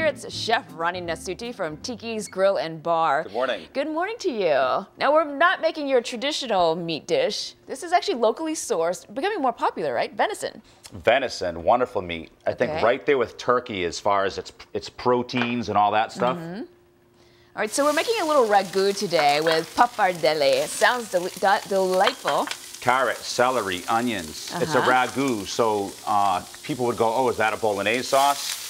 here. It's Chef Ronnie Nasuti from Tiki's Grill and Bar. Good morning. Good morning to you. Now, we're not making your traditional meat dish. This is actually locally sourced, becoming more popular, right? Venison. Venison, wonderful meat. I think right there with turkey as far as its proteins and all that stuff. All right, so we're making a little ragu today with pappardelle. It sounds delightful. Carrot, celery, onions. It's a ragu, so people would go, oh, is that a Bolognese sauce?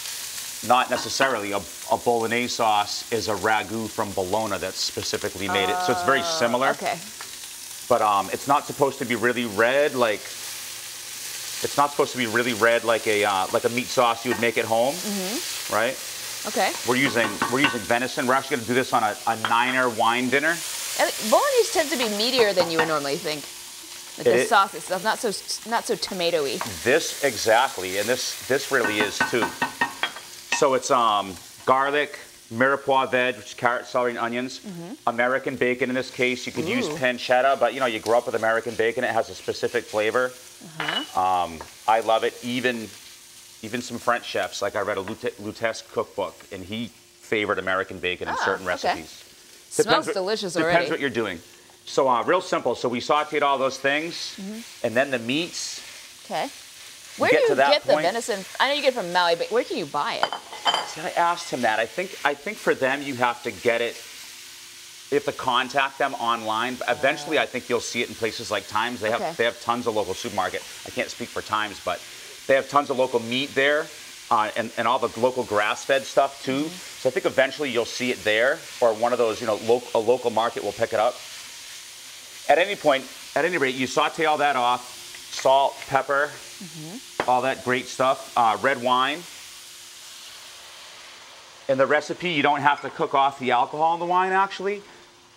Not necessarily. A Bolognese sauce is a ragu from Bologna that's specifically made it, so it's very similar. Okay. But it's not supposed to be really red like a meat sauce you would make at home, right? Okay. We're using venison. We're actually going to do this on a 9er wine dinner. Bolognese tends to be meatier than you would normally think. The sauce itself, not so tomatoey. This exactly, and this really is too. So it's garlic, mirepoix veg, which is carrot, celery, and onions. American bacon in this case. You could use pancetta, but you know you grew up with American bacon. It has a specific flavor. I love it. Even some French chefs, like I read a Lutesque cookbook, and he favored American bacon in certain recipes. Smells delicious already. Depends what you're doing. So real simple. So we sauteed all those things, and then the meats. Okay. Where do you get the venison? I know you get it from Maui, but where can you buy it? See, I asked him that. I think for them you have to get it. You have to contact them online. Eventually, I think you'll see it in places like Times. They have tons of local supermarket. I can't speak for Times, but they have tons of local meat there, and all the local grass-fed stuff too. So I think eventually you'll see it there, or one of those, you know, a local market will pick it up. At any rate, you saute all that off, salt, pepper, all that great stuff, red wine. In the recipe, you don't have to cook off the alcohol in the wine, actually.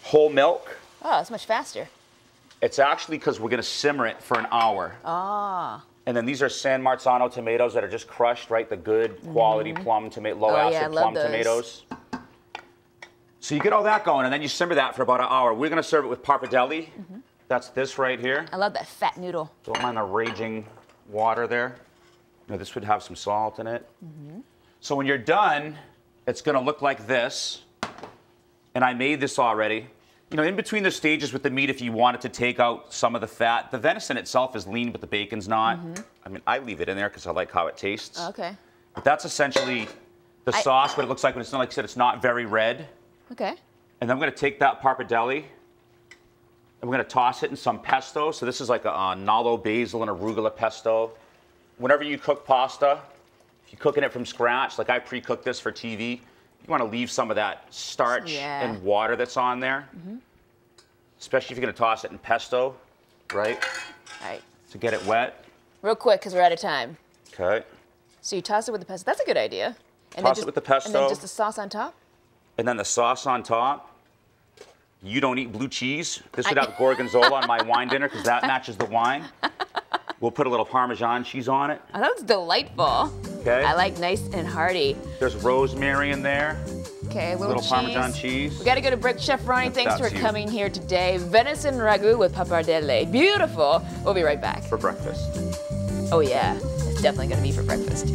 Whole milk. Oh, that's much faster. It's actually because we're going to simmer it for an hour. And then these are San Marzano tomatoes that are just crushed, right? The good quality plum tomato, low acid plum tomatoes. So you get all that going, and then you simmer that for about an hour. We're going to serve it with pappardelle. That's this right here. I love that fat noodle. Don't mind the raging water there. You know, this would have some salt in it. So when you're done, it's going to look like this. And I made this already. You know, in between the stages with the meat, if you wanted to take out some of the fat, the venison itself is lean, but the bacon's not. I mean, I leave it in there because I like how it tastes. Okay. But that's essentially the sauce, what it looks like when it's not, like I said, it's not very red. Okay. And then I'm going to take that pappardelle, and we're going to toss it in some pesto. So this is like a Nalo basil and arugula pesto. Whenever you cook pasta, if you're cooking it from scratch, like I pre-cooked this for TV, you want to leave some of that starch and water that's on there. Especially if you're going to toss it in pesto, right? Right. To get it wet. Real quick, because we're out of time. Okay. So you toss it with the pesto. That's a good idea. And Toss it with the pesto. And then just the sauce on top? And then the sauce on top. You don't eat blue cheese. This would have Gorgonzola on my wine dinner because that matches the wine. We'll put a little Parmesan cheese on it. Oh, that's delightful. Okay. I like nice and hearty. There's rosemary in there. Okay, a little Parmesan cheese. We got to go to break. Chef Ronnie, thanks for coming here today. Venison ragu with pappardelle. Beautiful. We'll be right back. For breakfast. Oh, yeah. It's definitely going to be for breakfast.